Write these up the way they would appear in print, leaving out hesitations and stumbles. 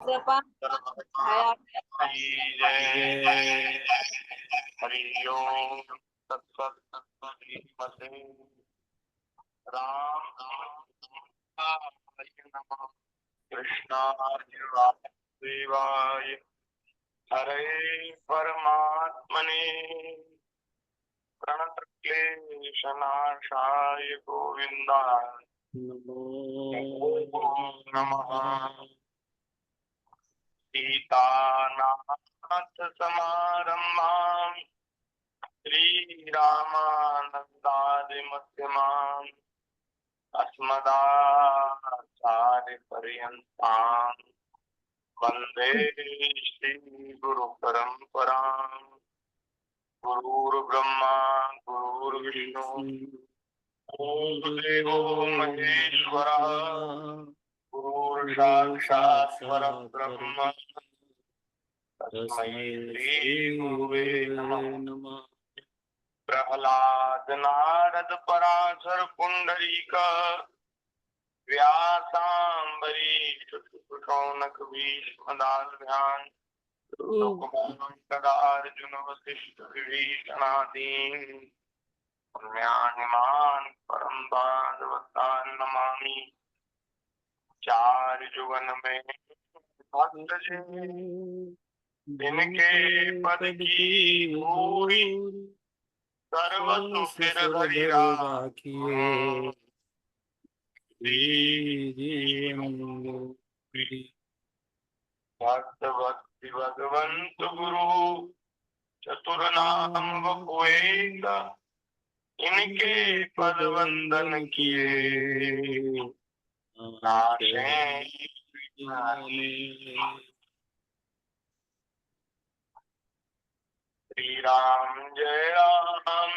कृपा छाया जय हरि ओम तत्सत श्रीमते राम नमः कृष्णाय वासुदेवाय हरे परमात्मने प्रणतक्लेशनाशाय गोविन्दाय नमो नमः। सीतानाथ समारम्भाम् श्रीरामानन्दादिमध्यमाम् अस्मदाचार्यपर्यन्ताम् वन्दे श्रीगुरुपरम्पराम्। गुरुर्ब्रह्मा गुरुर्विष्णु गुरुदेवो महेश्वरः गुरुर्साक्षात् परब्रह्म तस्मै श्रीगुरुवे नमः। प्रहलाद नारद पराशर पुंडरीक व्यासाम्बरीश शौनक भीष्मदाल्भ्यान् अर्जुन वसिष्ठ विभीषणादीन् पुण्यानिमान् परम भागवतान् नमामि। चार जुगन में भक्त जिनके पद की भूरि सर्वसु सिर धरि राखिए। भक्त भक्ति भगवंत गुरु चतुर नाम वपुएक इनके पद वंदन किए। नाशे श्री राम जय राम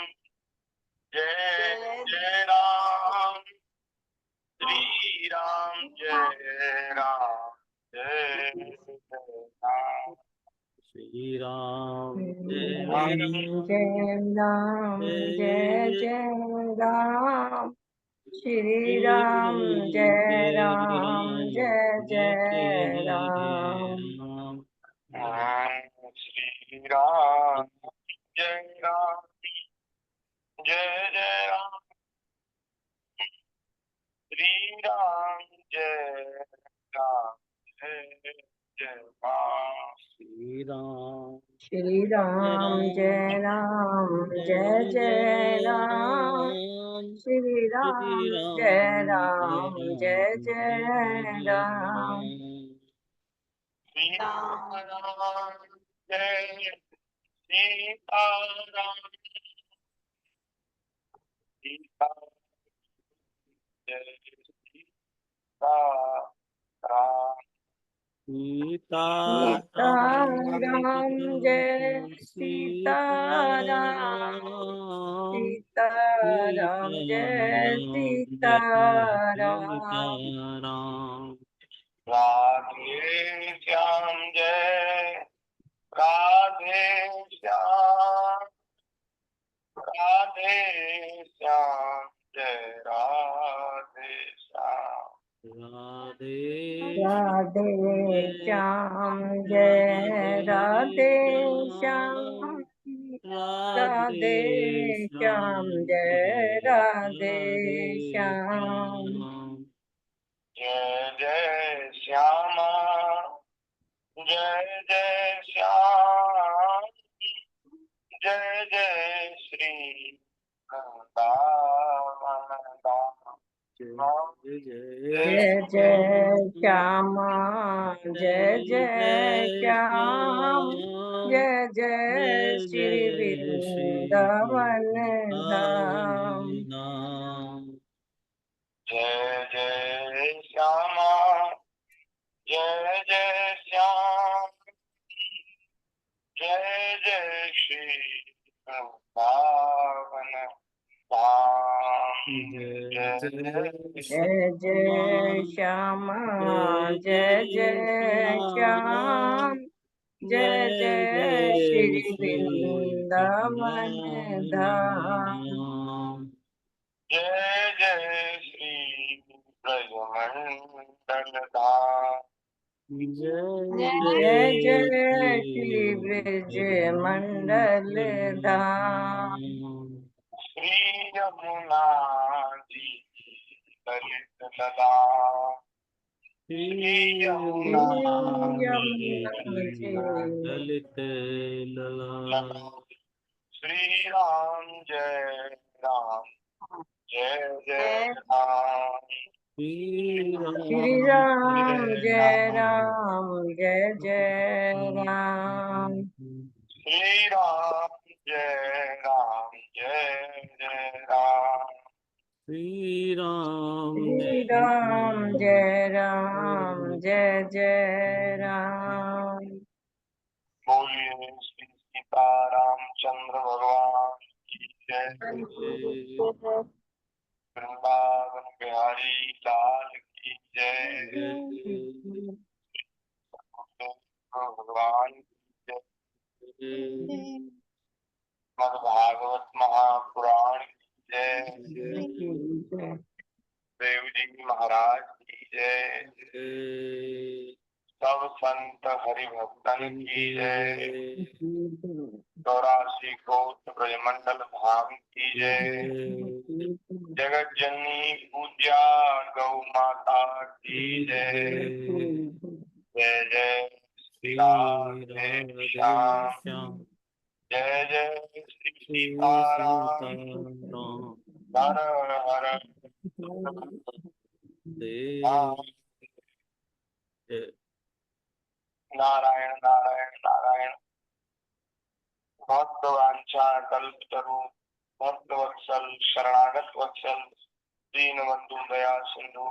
जय जय राम श्री राम जय राम जय राम श्री राम जय राम जय राम जय जय राम श्री राम जय राम जय जय राम श्री राम जय राम जय जय राम श्री राम जय राम जय जय राम श्री राम श्री राम जय राम जय जय राम श्री राम जय राम जय जय राम सीताराम जय सीताराम सीता जय सीताराम सीताराम जय सीताराम सीताराम जय सीताराम राधे श्याम जय राधे श्याम राधे श्याम जय राधे श्याम राधे राधे श्याम जय राधे श्याम राधे श्याम जय राधे श्याम जय जय श्यामा जय जय श्याम जय जय श्री वृंदावन जय जय श्यामा जय जय श्याम जय जय श्री वृंदावन धाम जय जय श्यामा जय जय श्याम जय जय श्री वृंदावन धाम जय जय जय श्यामा जय जय श्याम जय जय श्री वृंदावन धाम जय जय श्री ब्रजमंडल धाम जय जय जय जय श्री ब्रज मंडल मंडल धाम। श्री यमुना जी ललित लला, श्री यमुना यमुना जी ललित लला। श्री राम जय राम, जय जय राम, श्री श्री राम जय राम, जय जय राम। श्री राम जय राम, जय जय राम। श्री राम श्री राम जय राम, जय जय राम। बोलिए श्री सीतारामचंद्र भगवान की जय। वृंदावन बिहारी लाल की जय। भगवान की जय। भागवत महापुराण की जय। देव जी महाराज की जय। सब संत हरि भक्तन की जय। 84 कोट ब्रजमंडल धाम की जय। जगत जननी पूज्या गौ माता की जय। जय जय श्री राधे श्याम, जय जय श्री सीताराम, हर हर नारायण नारायण नारायण। भक्त वांछा कल्प तरु, भक्त वत्सल शरणागत वत्सल, दीन बंधु दया सिंधु,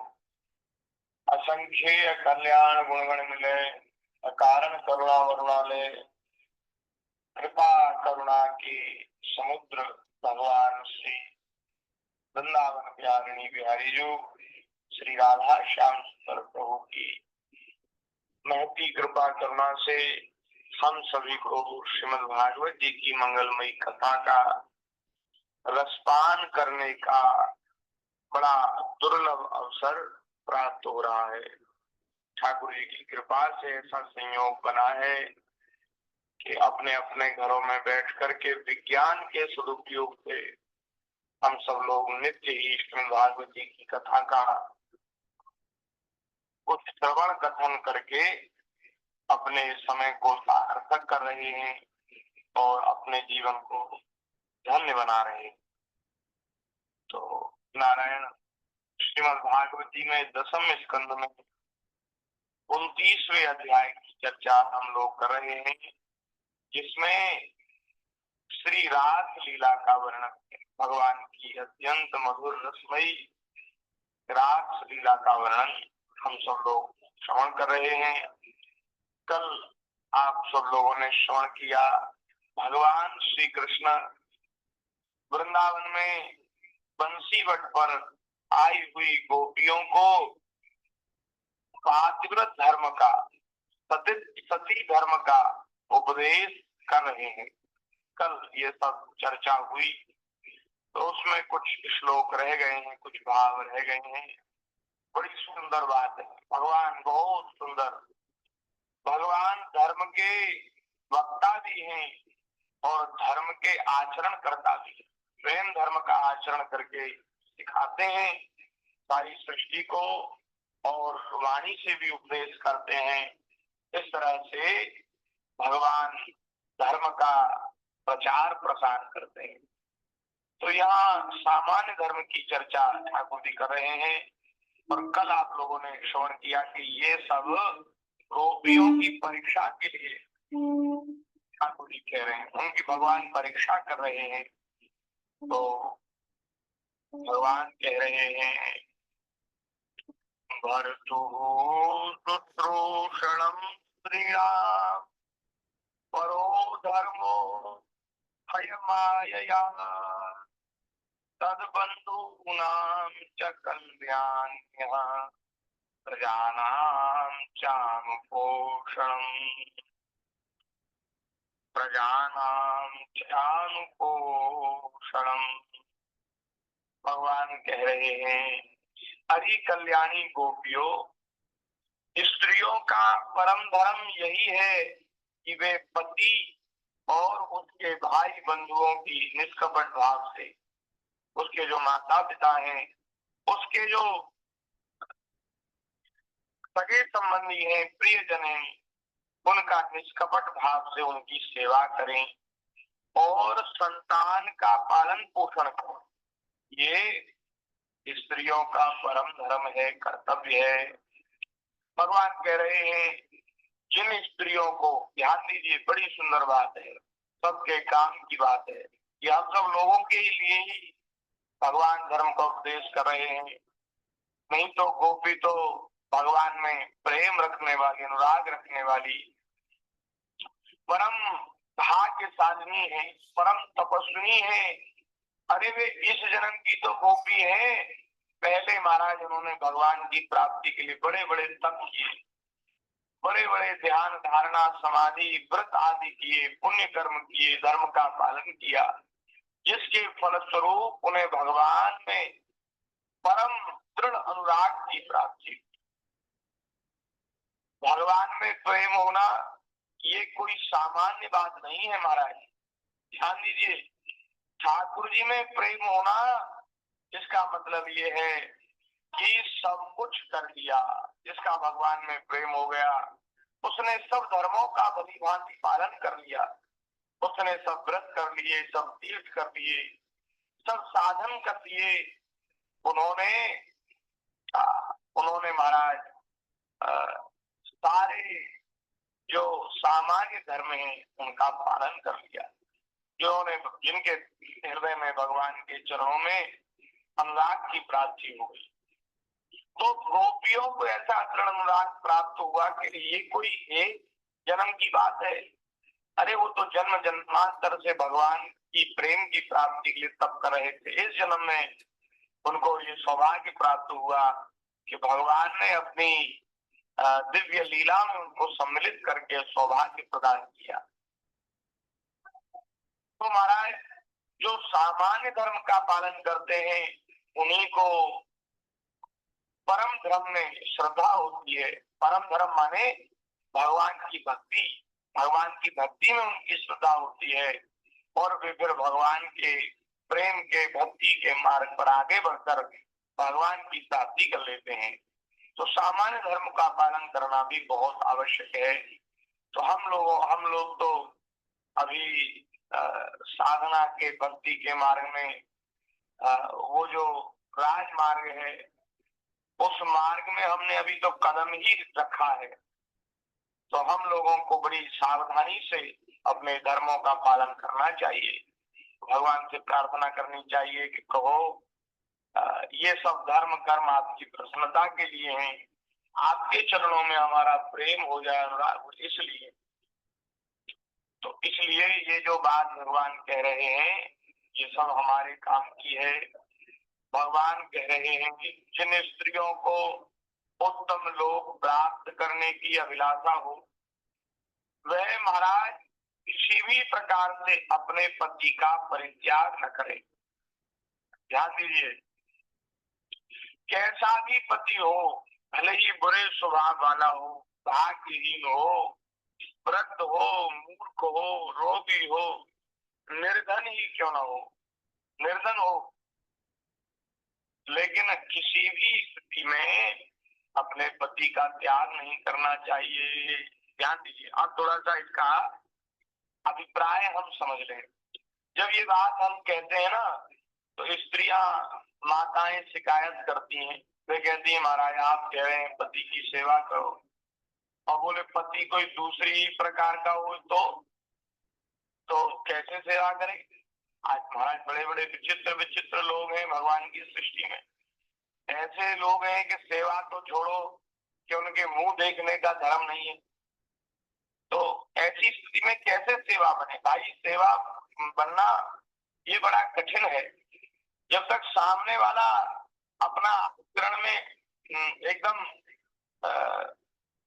असंख्य कल्याण गुणगण मिले, अकारण करुणा वरुणालय, कृपा करुणा की समुद्र भगवान श्री वृंदावन बिहारिणी बिहारी जो श्री राधा श्याम सुंदर प्रभु की महती कृपा करुणा से हम सभी को श्रीमद् भागवत जी की मंगलमयी कथा का रसपान करने का बड़ा दुर्लभ अवसर प्राप्त हो रहा है। ठाकुर जी की कृपा से ऐसा संयोग बना है कि अपने अपने घरों में बैठ करके विज्ञान के सदुपयोग से हम सब लोग नित्य ही श्रीमद् भागवत जी की कथा का कुछ श्रवण कथन करके अपने समय को सार्थक कर रहे हैं और अपने जीवन को धन्य बना रहे हैं। तो नारायण श्रीमद् भागवत जी में 10वें स्कंद में 29वें अध्याय की चर्चा हम लोग कर रहे हैं, जिसमें श्री रास लीला का वर्णन है। भगवान की अत्यंत मधुर रसमयी रास लीला का वर्णन हम सब लोग श्रवण कर रहे हैं। कल आप सब लोगों ने श्रवण किया, भगवान श्री कृष्ण वृंदावन में बंसीवट पर आई हुई गोपियों को पातिव्रत धर्म का, सती धर्म का उपदेश कर रहे हैं। कल ये सब चर्चा हुई तो उसमें कुछ श्लोक रह गए हैं, कुछ भाव रह गए हैं। बड़ी सुंदर बात है, भगवान बहुत सुंदर, भगवान धर्म के वक्ता भी हैं और धर्म के आचरण करता भी है। प्रेम धर्म का आचरण करके सिखाते हैं सारी सृष्टि को और वाणी से भी उपदेश करते हैं। इस तरह से भगवान धर्म का प्रचार प्रसार करते हैं। तो यहाँ सामान्य धर्म की चर्चा ठाकुर जी कर रहे हैं और कल आप लोगों ने श्रवण किया कि ये सब गोपियों की परीक्षा के लिए ठाकुर जी कह रहे हैं, उनकी भगवान परीक्षा कर रहे हैं। तो भगवान कह रहे हैं भर्तु शुश्रूषणं स्त्रियां परो धर्मो हयमायया तद्बन्धूनां च कल्याण्यः प्रजानां चानुपोषणम्। भगवान कह रहे हैं, अरे कल्याणी गोपियों, स्त्रियों का परम धर्म यही है कि वे पति और उसके भाई बंधुओं की निष्कपट भाव से, उसके जो माता पिता हैं, उसके जो सगे संबंधी हैं, प्रियजन हैं, उनका निष्कपट भाव से उनकी सेवा करें और संतान का पालन पोषण करें। ये स्त्रियों का परम धर्म है, कर्तव्य है। भगवान कह रहे हैं जिन स्त्रियों को, ध्यान दीजिए, बड़ी सुंदर बात है, सबके काम की बात है, ये हम सब लोगों के लिए ही भगवान धर्म का उपदेश कर रहे हैं। नहीं तो गोपी तो भगवान में प्रेम रखने वाली, अनुराग रखने वाली, परम भाग्यशालिनी है, परम तपस्विनी है। अरे वे इस जन्म की तो गोपी है, पहले महाराज उन्होंने भगवान की प्राप्ति के लिए बड़े बड़े तप किए, बड़े बड़े ध्यान धारणा समाधि व्रत आदि किए, पुण्य कर्म किए, धर्म का पालन किया, जिसके फलस्वरूप उन्हें भगवान में परम दृढ़ अनुराग की प्राप्ति। भगवान में प्रेम होना ये कोई सामान्य बात नहीं है महाराज, ध्यान दीजिए। ठाकुर जी में प्रेम होना इसका मतलब ये है कि सब कुछ कर लिया। जिसका भगवान में प्रेम हो गया उसने सब धर्मों का भली भांति पालन कर लिया, उसने सब व्रत कर लिए, सब तीर्थ कर लिए, सब साधन कर लिए। उन्होंने महाराज सारे जो सामान्य धर्म है उनका पालन कर लिया। जिनके हृदय में भगवान के चरणों में अनुराग की प्राप्ति हो गई, तो गोपियों को ऐसा दृढ़ अनुराग प्राप्त हुआ कि ये कोई एक जन्म की बात है। अरे वो तो जन्म जन्मांतर से भगवान की प्रेम की प्राप्ति के लिए तप कर रहे थे। इस जन्म में उनको ये सौभाग्य प्राप्त हुआ कि भगवान ने अपनी दिव्य लीला में उनको सम्मिलित करके सौभाग्य प्रदान किया। तो महाराज जो सामान्य धर्म का पालन करते हैं उन्हीं को परम धर्म में श्रद्धा होती है। परम धर्म माने भगवान की भक्ति, भगवान की भक्ति में उनकी श्रद्धा होती है और वे फिर भगवान के प्रेम के भक्ति के मार्ग पर आगे बढ़कर भगवान की प्राप्ति कर लेते हैं। तो सामान्य धर्म का पालन करना भी बहुत आवश्यक है। तो हम लोग तो अभी साधना के भक्ति के मार्ग में वो जो राजमार्ग है उस मार्ग में हमने अभी तो कदम ही रखा है। तो हम लोगों को बड़ी सावधानी से अपने धर्मों का पालन करना चाहिए, भगवान से प्रार्थना करनी चाहिए कि कहो ये सब धर्म कर्म आपकी प्रसन्नता के लिए हैं, आपके चरणों में हमारा प्रेम हो जाए अनुराग, इसलिए। तो इसलिए ये जो बात भगवान कह रहे हैं ये सब हमारे काम की है। भगवान कह रहे हैं कि जिन स्त्रियों को उत्तम लोक प्राप्त करने की अभिलाषा हो वह महाराज किसी भी प्रकार से अपने पति का परित्याग न करे। ध्यान दीजिए, कैसा भी पति हो, भले ही बुरे स्वभाव वाला हो, भाग्यहीन हो, वृद्ध हो, मूर्ख हो, रोगी हो, निर्धन ही क्यों न हो, निर्धन हो, लेकिन किसी भी स्थिति में अपने पति का त्याग नहीं करना चाहिए। ध्यान दीजिए, अब थोड़ा सा इसका अभिप्राय हम समझ लें। जब ये बात हम कहते हैं ना तो स्त्रियां माताएं शिकायत करती हैं, वे कहती है महाराज आप कह रहे हैं पति की सेवा करो, और बोले पति कोई दूसरी प्रकार का हो तो कैसे सेवा करें। आज महाराज बड़े बड़े विचित्र विचित्र लोग हैं भगवान की सृष्टि में। ऐसे लोग हैं कि सेवा तो छोड़ो कि उनके मुंह देखने का धर्म नहीं है। तो ऐसी स्थिति में कैसे सेवा बने भाई? सेवा बनना ये बड़ा कठिन है। जब तक सामने वाला अपना आचरण में एकदम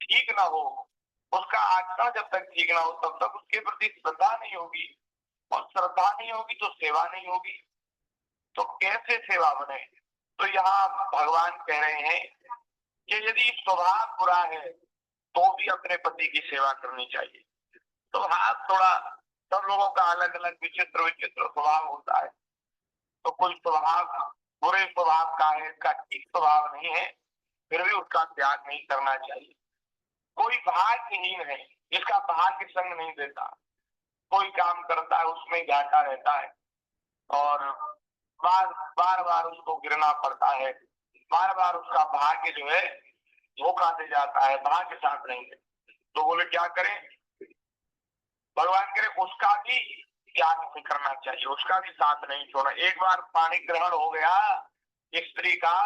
ठीक ना हो, उसका आचरण जब तक ठीक ना हो तब तक उसके प्रति श्रद्धा नहीं होगी, और श्रद्धा नहीं होगी तो सेवा नहीं होगी। तो कैसे सेवा बने? तो यहाँ भगवान कह रहे हैं कि यदि स्वभाव बुरा है तो भी अपने पति की सेवा करनी चाहिए। स्वभाव थोड़ा सब लोगों का अलग अलग विचित्र विचित्र स्वभाव होता है, तो कोई स्वभाव बुरे स्वभाव का है, इसका ठीक स्वभाव नहीं है, फिर भी उसका त्याग नहीं करना चाहिए। कोई भाग्यहीन है जिसका भाग्य संग नहीं देता, कोई काम करता है उसमें घाटा रहता है और बार बार उसको गिरना पड़ता है, बार बार उसका भाग्य जो है धोखा दे जाता है, भाग्य साथ नहीं है। तो बोले क्या करें? भगवान करे उसका भी त्याग नहीं करना चाहिए, उसका भी साथ नहीं छोड़ना। एक बार पाणी ग्रहण हो गया स्त्री का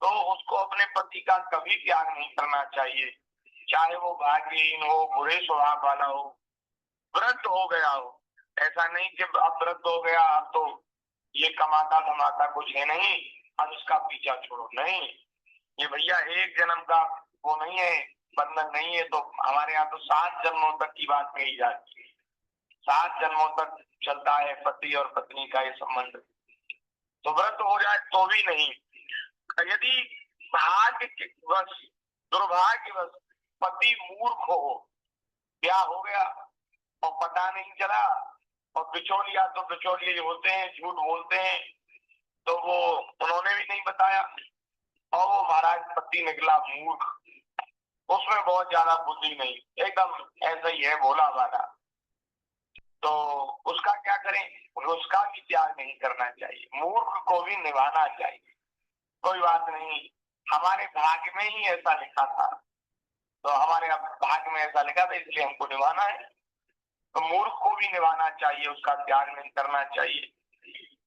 तो उसको अपने पति का कभी त्याग नहीं करना चाहिए, चाहे वो भाग्यहीन हो, बुरे स्वभाव वाला हो, व्रत हो गया हो। ऐसा नहीं कि अब व्रत हो गया अब तो ये कमाता धमाता कुछ है नहीं, अब इसका पीछा छोड़ो, नहीं। ये भैया एक जन्म का वो नहीं है, बंधन नहीं है। तो हमारे यहाँ तो 7 जन्मों तक की बात कही जाती है, 7 जन्मों तक चलता है पति और पत्नी का ये संबंध। तो व्रत हो जाए तो भी नहीं। यदि भाग्यवश दुर्भाग्यवश पति मूर्ख हो, ब्याह हो गया और पता नहीं चला और बिचौलिया तो बिचौलिए होते हैं, झूठ बोलते हैं, तो वो उन्होंने भी नहीं बताया और वो महाराज पति निकला मूर्ख, उसमें बहुत ज्यादा बुद्धि नहीं, एकदम ऐसा ही है भोला भाला, तो उसका क्या करें? उसका भी त्याग नहीं करना चाहिए, मूर्ख को भी निभाना चाहिए। कोई बात नहीं, हमारे भाग्य में ही ऐसा लिखा था, तो हमारे भाग्य में ऐसा लिखा था इसलिए हमको निभाना है। तो मूर्ख को भी निभाना चाहिए, उसका त्याग नहीं करना चाहिए।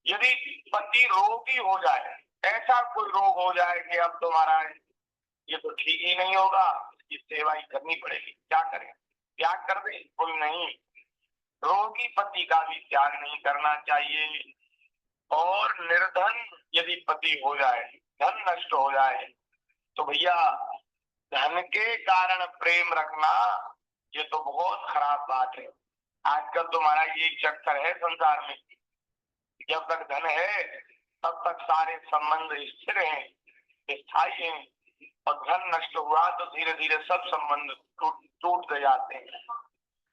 यदि पति रोगी हो जाए, ऐसा कोई रोग हो जाए कि अब तो महाराज ये तो ठीक ही नहीं होगा, इसकी सेवा ही करनी पड़ेगी, क्या करें? त्याग कर दे? कोई नहीं, रोगी पति का भी त्याग नहीं करना चाहिए। और निर्धन यदि पति हो जाए, धन नष्ट हो जाए, तो भैया धन के कारण प्रेम रखना ये तो बहुत खराब बात है। आजकल तुम्हारा ये चक्कर है संसार में, जब तक धन है तब तक सारे संबंध स्थिर हैं, स्थायी हैं, और धन नष्ट हुआ तो धीरे धीरे सब संबंध टूट जाते हैं।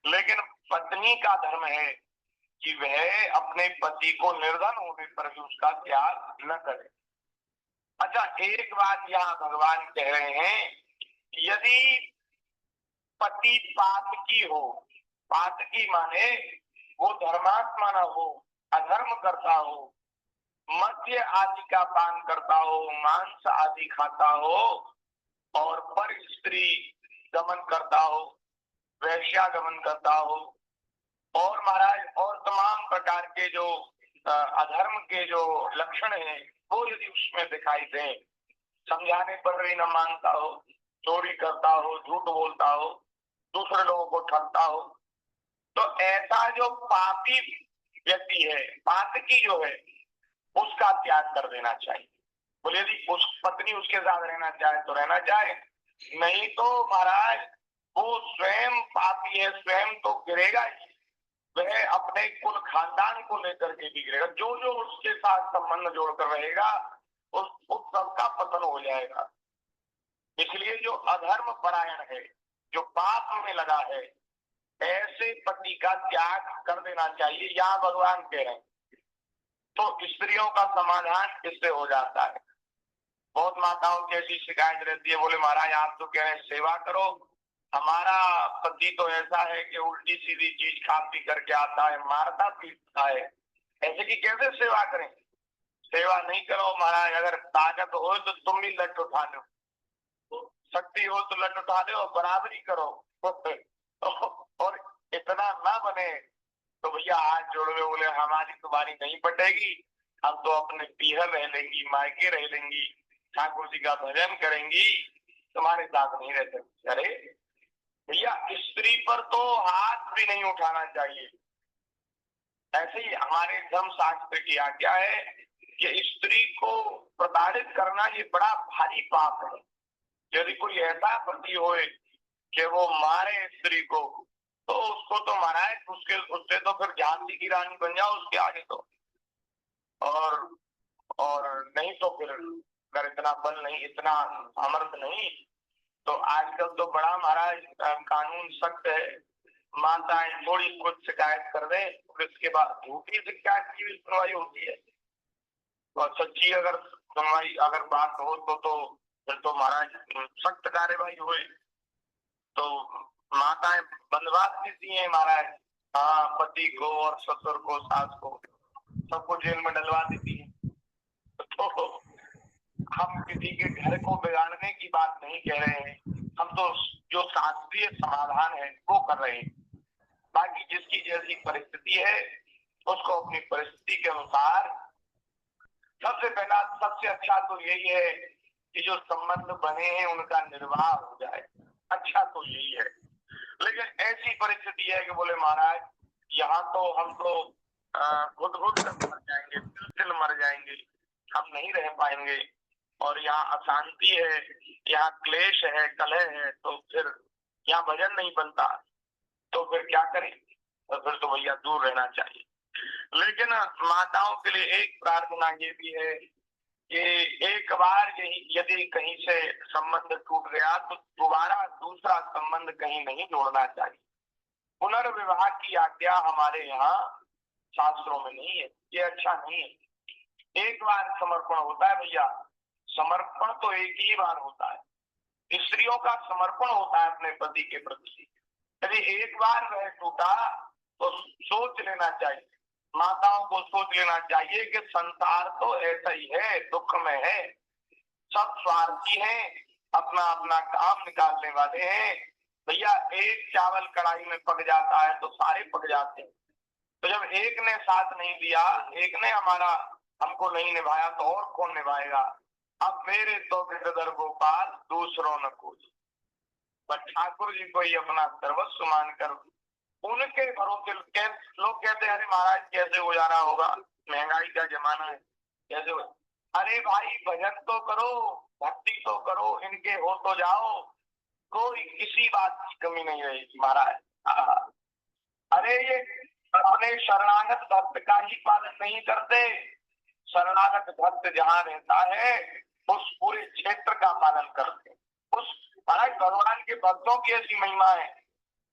लेकिन पत्नी का धर्म है कि वह अपने पति को निर्धन होने पर भी उसका त्याग न करे। अच्छा, एक बात यहाँ भगवान कह रहे हैं, यदि पति पातकी हो, पातकी माने वो धर्मात्मा न हो, अधर्म करता हो, मद्य आदि का पान करता हो, मांस आदि खाता हो और पर स्त्री गमन करता हो, वैश्यागमन करता हो, और महाराज और तमाम प्रकार के जो अधर्म के जो लक्षण हैं वो यदि उसमें दिखाई दे, समझाने पर भी न मानता हो, चोरी करता हो, झूठ बोलता हो, दूसरे लोगों को ठगता हो, तो ऐसा जो पापी व्यक्ति है, पातकी जो है, उसका त्याग कर देना चाहिए। बोले यदि उस पत्नी उसके साथ रहना चाहे तो रहना चाहे, नहीं तो महाराज वो स्वयं पापी है, स्वयं तो गिरेगा ही, वह अपने कुल खानदान को लेकर के भी गिरेगा। जो जो उसके साथ संबंध जोड़कर रहेगा उस सबका पतन हो जाएगा। इसलिए जो अधर्म परायण है, जो पाप में लगा है, ऐसे पति का त्याग कर देना चाहिए, यहाँ भगवान कह रहे हैं। तो स्त्रियों का समाधान इससे हो जाता है। बहुत माताओं की ऐसी शिकायत रहती है, बोले महाराज आप तो कह रहे हैं सेवा करो, हमारा पति तो ऐसा है कि उल्टी सीधी चीज खा पी करके आता है, मारता पीटता है, ऐसे की कैसे सेवा करें? सेवा नहीं करो महाराज, अगर ताकत हो तो तुम भी लट उठा लो, शक्ति हो तो लट उठा लो, बराबरी करो और इतना ना बने तो भैया हाथ जोड़ के बोले हमारी तुम्हारी नहीं पटेगी, हम तो अपने पीहर रह लेंगी, मायके रह लेंगी, ठाकुर जी का भजन करेंगी, तुम्हारे साथ नहीं रह सकती। अरे भैया स्त्री पर तो हाथ भी नहीं उठाना चाहिए। ऐसे ही हमारे धर्म शास्त्र की आज्ञा है कि स्त्री को प्रताड़ित करना ये बड़ा भारी पाप है। यदि कोई ऐसा पति होए कि वो मारे स्त्री को, तो उसको तो महाराज उससे तो फिर झांसी की रानी बन जाओ उसके आगे तो, और नहीं तो फिर अगर इतना बल नहीं, इतना सामर्थ्य नहीं, तो आजकल तो बड़ा महाराज कानून सख्त है। माताएं थोड़ी कुछ शिकायत कर दे, फिर इसके बाद झूठी शिकायत की भी सुनवाई होती है, और सच्ची अगर सुनवाई अगर बात हो तो फिर तो महाराज सख्त कार्यवाही हुई। तो माताएं बंदवास देती हैं महाराज, हाँ, पति को और ससुर को, सास को, सबको जेल में डलवा देती है। तो हम किसी के घर को बिगाड़ने की बात नहीं कह रहे हैं, हम तो जो शास्त्रीय समाधान है वो कर रहे हैं। बाकी जिसकी जैसी परिस्थिति है उसको अपनी परिस्थिति के अनुसार, सबसे पहला सबसे अच्छा तो यही है कि जो संबंध बने हैं उनका निर्वाह हो जाए, अच्छा तो यही है। लेकिन ऐसी परिस्थिति है कि बोले महाराज यहाँ तो हम तो घुट घुट कर मर जाएंगे, तिल मर जाएंगे, हम नहीं रह पाएंगे, और यहाँ अशांति है, यहाँ क्लेश है, कलह है, तो फिर यहाँ भजन नहीं बनता, तो फिर क्या करें? तो फिर तो भैया दूर रहना चाहिए। लेकिन माताओं के लिए एक प्रार्थना ये भी है कि एक बार यदि कहीं से संबंध टूट गया तो दोबारा दूसरा संबंध कहीं नहीं जोड़ना चाहिए। पुनर्विवाह की आज्ञा हमारे यहाँ शास्त्रों में नहीं है, ये अच्छा नहीं है। एक बार समर्पण होता है भैया, समर्पण तो एक ही बार होता है। स्त्रियों का समर्पण होता है अपने पति के प्रति। यदि एक बार वह टूटा तो सोच लेना चाहिए, माताओं को सोच लेना चाहिए कि संसार तो ऐसा ही है, दुख में है, सब स्वार्थी हैं, अपना अपना काम निकालने वाले हैं। भैया एक चावल कढ़ाई में पक जाता है तो सारे पक जाते हैं। तो जब एक ने साथ नहीं दिया, एक ने हमको नहीं निभाया, तो और कौन निभाएगा? अब मेरे तो गिरधर गोपाल दूसरों न कोई, पर ठाकुर जी को ही अपना सर्वस्व मानकर उनके भरोसे लोग कहते हैं अरे महाराज कैसे गुजारा होगा, महंगाई का जमाना है, कैसे हो? अरे भाई भजन तो करो, भक्ति तो करो, इनके हो तो जाओ, कोई किसी बात की कमी नहीं रहेगी महाराज। अरे ये अपने शरणागत भक्त का ही पालन नहीं करते, शरणागत भक्त जहाँ रहता है उस पूरे क्षेत्र का पालन करते। उस महाराज भगवान के भक्तों की ऐसी महिमा है,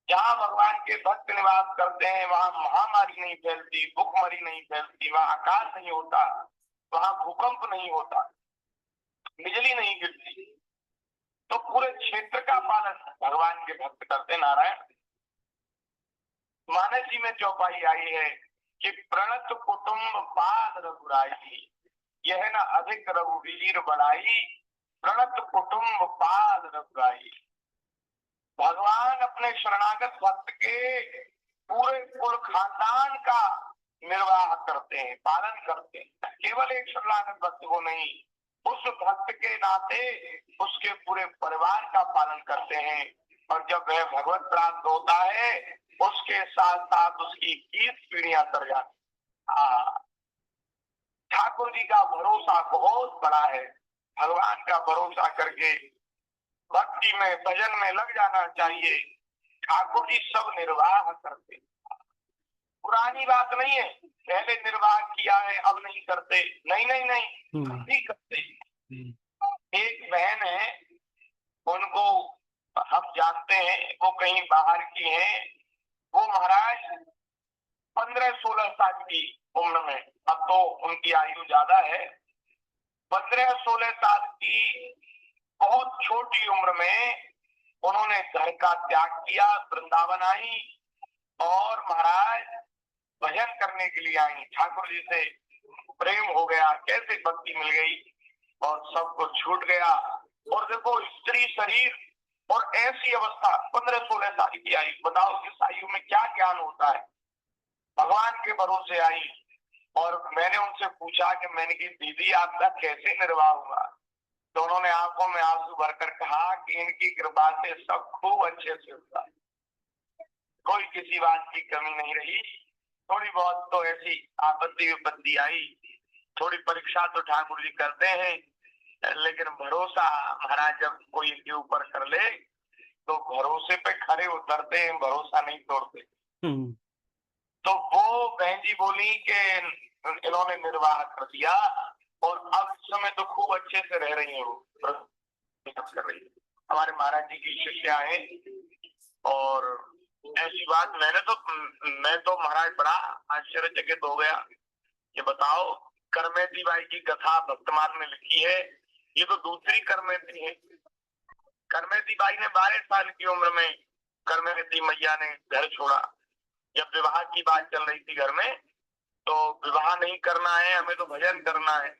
जहाँ भगवान के भक्त निवास करते हैं वहाँ महामारी नहीं फैलती, भूखमरी नहीं फैलती, वहाँ आकाश नहीं होता, वहाँ भूकंप नहीं होता, बिजली नहीं गिरती। तो पूरे क्षेत्र का पालन भगवान के भक्त करते। नारायण मानस जी में चौपाई आई है कि प्रणत कुटुंब पाद रघुराई, यह न अधिक रघुवीर बढ़ाई, प्रणत कुटुंब पाद रघुराई। भगवान अपने शरणागत भक्त के पूरे कुल खानदान का निर्वाह करते हैं, पालन करते हैं, केवल एक शरणागत भक्त को नहीं, उस भक्त के नाते उसके पूरे परिवार का पालन करते हैं। और जब वह भगवत प्राप्त होता है उसके साथ साथ उसकी 20 पीढ़ियां तर जाती। ठाकुर जी का भरोसा बहुत बड़ा है, भगवान का भरोसा करके भक्ति में भजन में लग जाना चाहिए। ठाकुर जी सब निर्वाह करते, पुरानी बात नहीं है, पहले निर्वाह किया है अब नहीं करते, नहीं नहीं नहीं, नहीं करते। एक बहन है, उनको हम जानते हैं, वो कहीं बाहर की हैं, वो महाराज 15-16 साल की उम्र में, अब तो उनकी आयु ज्यादा है, 15-16 साल की बहुत छोटी उम्र में उन्होंने घर का त्याग किया, वृंदावन आई और महाराज भजन करने के लिए आई। ठाकुर जी से प्रेम हो गया, कैसे भक्ति मिल गई और सब कुछ छूट गया। और देखो स्त्री शरीर और ऐसी अवस्था, 15-16 साल की आयु, बताओ इस आयु में क्या ज्ञान होता है। भगवान के भरोसे आई और मैंने उनसे पूछा कि मैंने की दीदी आपका कैसे निर्वाह हुआ, तो उन्होंने आंखों में आंसू भरकर कहा कि इनकी कृपा से सब खूब अच्छे से होता है, कोई किसी बात की कमी नहीं रही। थोड़ी बहुत तो ऐसी आपत्ति विपत्ति आई, थोड़ी परीक्षा तो ठाकुर जी करते हैं, लेकिन भरोसा महाराज जब कोई के ऊपर कर ले तो भरोसे पे खड़े उतरते हैं, भरोसा नहीं तोड़ते। तो वो बहन जी बोली कि इन्होंने निर्वाह कर दिया और अब इस समय तो खूब अच्छे से रह रही है, वो कर रही है। हमारे महाराज जी की शिष्या है। और ऐसी बात मैं तो महाराज बड़ा आश्चर्यचकित हो गया। ये बताओ, करमेती बाई की कथा भक्तमाल में लिखी है, ये तो दूसरी करमेती है। करमेती बाई ने 12 साल की उम्र में करमेती मैया ने घर छोड़ा। जब विवाह की बात चल रही थी घर में, तो विवाह नहीं करना है, हमें तो भजन करना है,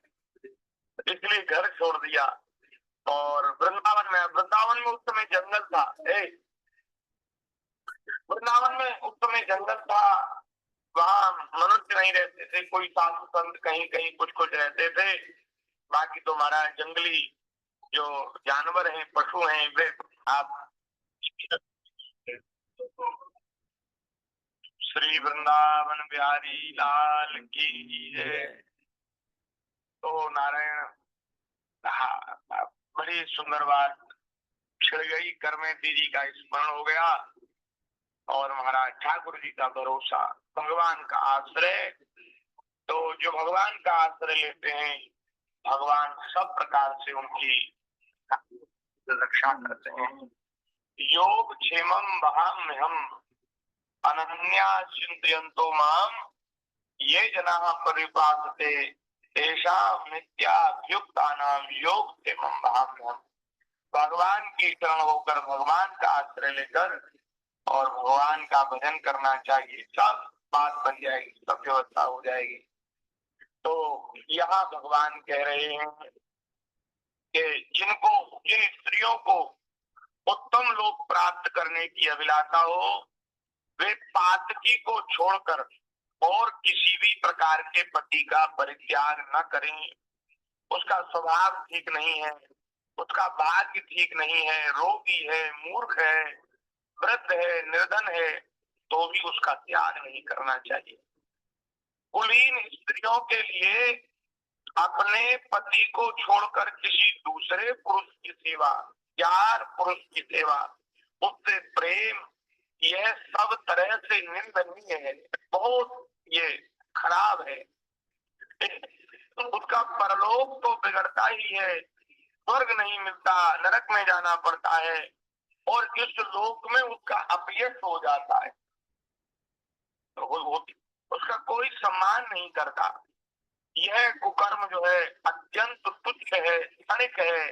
इसलिए घर छोड़ दिया। और वृंदावन में उस समय जंगल था। वृंदावन में उस समय जंगल था, वहाँ मनुष्य नहीं रहते थे, कोई साधु संत कहीं कहीं कुछ कुछ रहते थे। बाकी तो हमारा जंगली जो जानवर हैं, पशु हैं, वे आप श्री वृंदावन बिहारी लाल की जय। तो नारायण, बड़ी सुंदर बात छिड़ गई। करमेती जी का स्मरण हो गया और महाराज ठाकुर जी का भरोसा, भगवान का आश्रय। तो जो भगवान का आश्रय लेते हैं, भगवान सब प्रकार से उनकी रक्षा करते हैं। योग क्षेमम वहाम हम अनन्या चिंतयन्तो माम ये जना परिपासते तेषां नित्याभियुक्तानां योग क्षेमम वहाम हम। भगवान की शरण होकर, भगवान का आश्रय लेकर और भगवान का भजन करना चाहिए, सब बात बन जाएगी, सब व्यवस्था हो जाएगी। तो यहाँ भगवान कह रहे हैं कि जिन स्त्रियों को उत्तम लोक प्राप्त करने की अभिलाषा हो, वे पातकी को छोड़कर और किसी भी प्रकार के पति का परित्याग न करें। उसका स्वभाव ठीक नहीं है, उसका भाग्य ठीक नहीं है, रोगी है, मूर्ख है, वृद्ध है, निर्धन है, तो भी उसका त्याग नहीं करना चाहिए। कुलीन स्त्रियों के लिए अपने पति को छोड़कर किसी दूसरे पुरुष की सेवा, यार पुरुष की सेवा, उससे प्रेम, यह सब तरह से निंदनीय है, बहुत ये खराब है। उसका परलोक तो बिगड़ता ही है, स्वर्ग नहीं मिलता, नरक में जाना पड़ता है, और इस लोक में उसका अपयश हो जाता है। तो उसका कोई सम्मान नहीं करता। यह कुकर्म जो है अत्यंत तुच्छ है, क्षणिक है,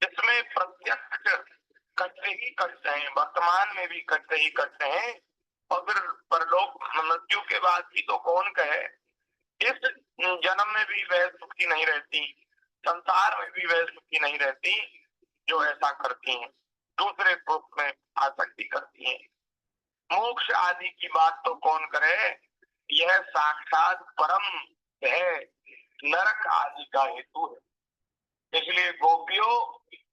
इसमें प्रत्यक्ष कष्ट ही कष्ट हैं, वर्तमान में भी कष्ट ही कष्ट हैं, और फिर परलोक मृत्यु के बाद भी तो कौन कहे। इस जन्म में भी वह सुखी नहीं रहती, संसार में भी वह सुखी नहीं रहती जो ऐसा करती हैं, दूसरे पुरुष में आसक्ति करती हैं। मोक्ष आदि की बात तो कौन करे, यह साक्षात परम है, नरक आदि का हेतु है। इसलिए गोपियों,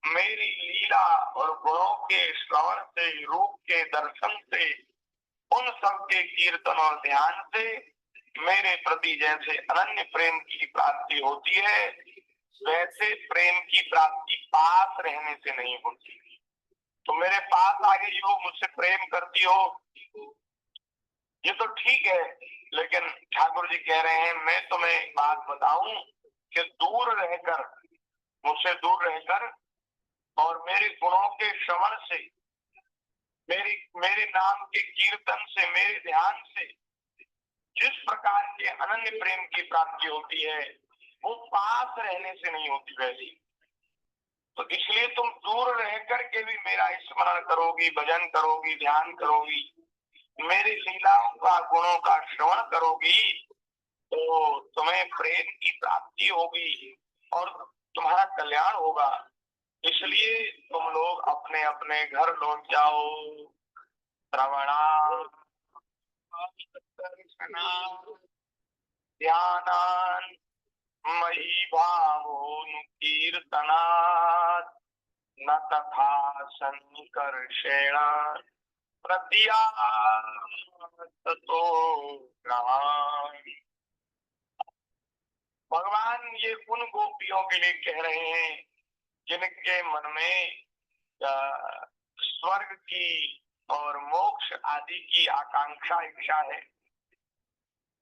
मेरी लीला और गुणों के श्रवण से, रूप के दर्शन से, उन सब के कीर्तन और ध्यान से मेरे प्रति जैसे अनन्य प्रेम की प्राप्ति होती है, वैसे प्रेम की प्राप्ति पास रहने से नहीं होती। तो मेरे पास आ गई हो, मुझसे प्रेम करती हो, ये तो ठीक है, लेकिन ठाकुर जी कह रहे हैं मैं तुम्हें एक बात बताऊं कि दूर रहकर, मुझसे दूर रहकर और मेरे गुणों के श्रवण से, मेरे नाम के कीर्तन से, मेरे ध्यान से जिस प्रकार के अनन्य प्रेम की प्राप्ति होती है, वो पास रहने से नहीं होती वैसी। तो इसलिए तुम दूर रह करके भी मेरा स्मरण करोगी, भजन करोगी, ध्यान करोगी, मेरी लीलाओं का, गुणों का श्रवण करोगी, तो तुम्हें प्रेम की प्राप्ति होगी और तुम्हारा कल्याण होगा। इसलिए तुम लोग अपने अपने घर लौट जाओ। श्रवणा ध्यानान मयि भावोनु कीर्तनात् न तथा सन्निकर्षेण प्रत्यातो ग्रहामि। भगवान ये उन गोपियों के लिए कह रहे हैं जिनके मन में स्वर्ग की और मोक्ष आदि की आकांक्षा, इच्छा है,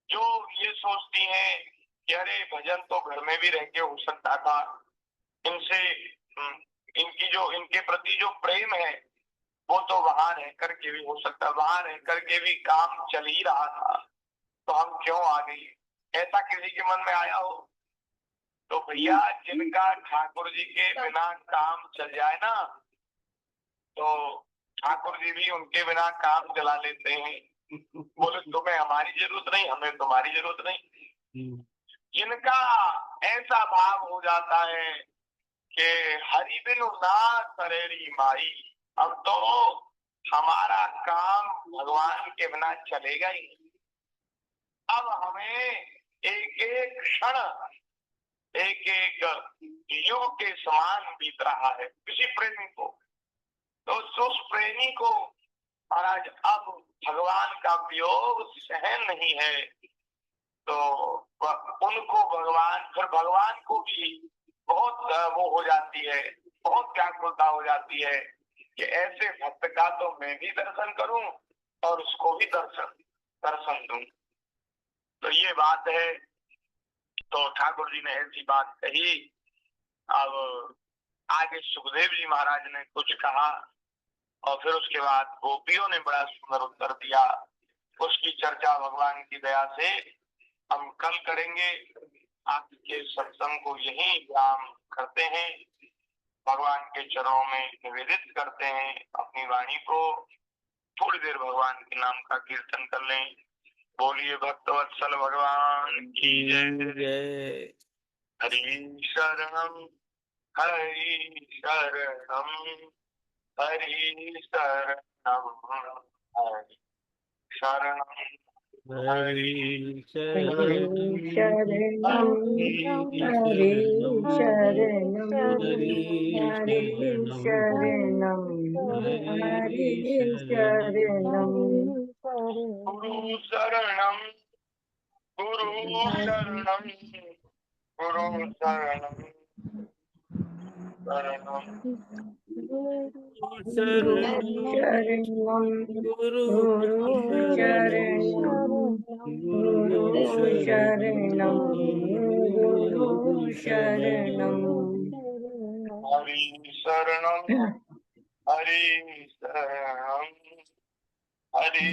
जो ये सोचती हैं कि अरे भजन तो घर में भी रह के हो सकता था, इनसे इनके प्रति जो प्रेम है वो तो वहां रह करके भी हो सकता, वहां रह करके भी काम चल ही रहा था, तो हम क्यों आ गए? ऐसा किसी के मन में आया हो? तो भैया जिनका ठाकुर जी के बिना काम चल जाए ना, तो ठाकुर जी भी उनके बिना काम चला लेते हैं। बोले तुम्हें हमारी जरूरत नहीं, हमें तुम्हारी जरूरत नहीं। जिनका ऐसा भाव हो जाता है कि हरि बिनु ना सरेरी माई, अब तो हमारा काम भगवान के बिना चलेगा ही। अब हमें एक एक क्षण, एक एक युग के समान बीत रहा है किसी प्रेमी को। तो उस प्रेमी को महाराज अब भगवान का वियोग सहन नहीं है, तो उनको फिर भगवान को भी बहुत वो हो जाती है, बहुत व्याकुलता हो जाती है कि ऐसे भक्त का तो मैं भी दर्शन करूं और उसको भी दर्शन दूं। तो ये बात है। तो ठाकुर जी ने ऐसी बात कही। अब आगे सुखदेव जी महाराज ने कुछ कहा और फिर उसके बाद गोपियों ने बड़ा सुंदर उत्तर दिया। उसकी चर्चा भगवान की दया से हम कल करेंगे। आपके सत्संग को यही विराम करते हैं, भगवान के चरणों में निवेदित करते हैं अपनी वाणी को। थोड़ी देर भगवान के नाम का कीर्तन कर लें। बोलिए भक्तवत्सल भगवान की जय। हरि शरणम हरि शरणम हरि शरणम हरि शरणम हरि हरि शरणम शरणम हरि शरणम हरि शरणम हरि शरणम गुरु शरणम गुरु शरणम गुरु शरणम शरणम शरणम गुरु गुरु शरणम गुरु शरणम गुरु शरणम हरि शरणम हरि शरणम हरि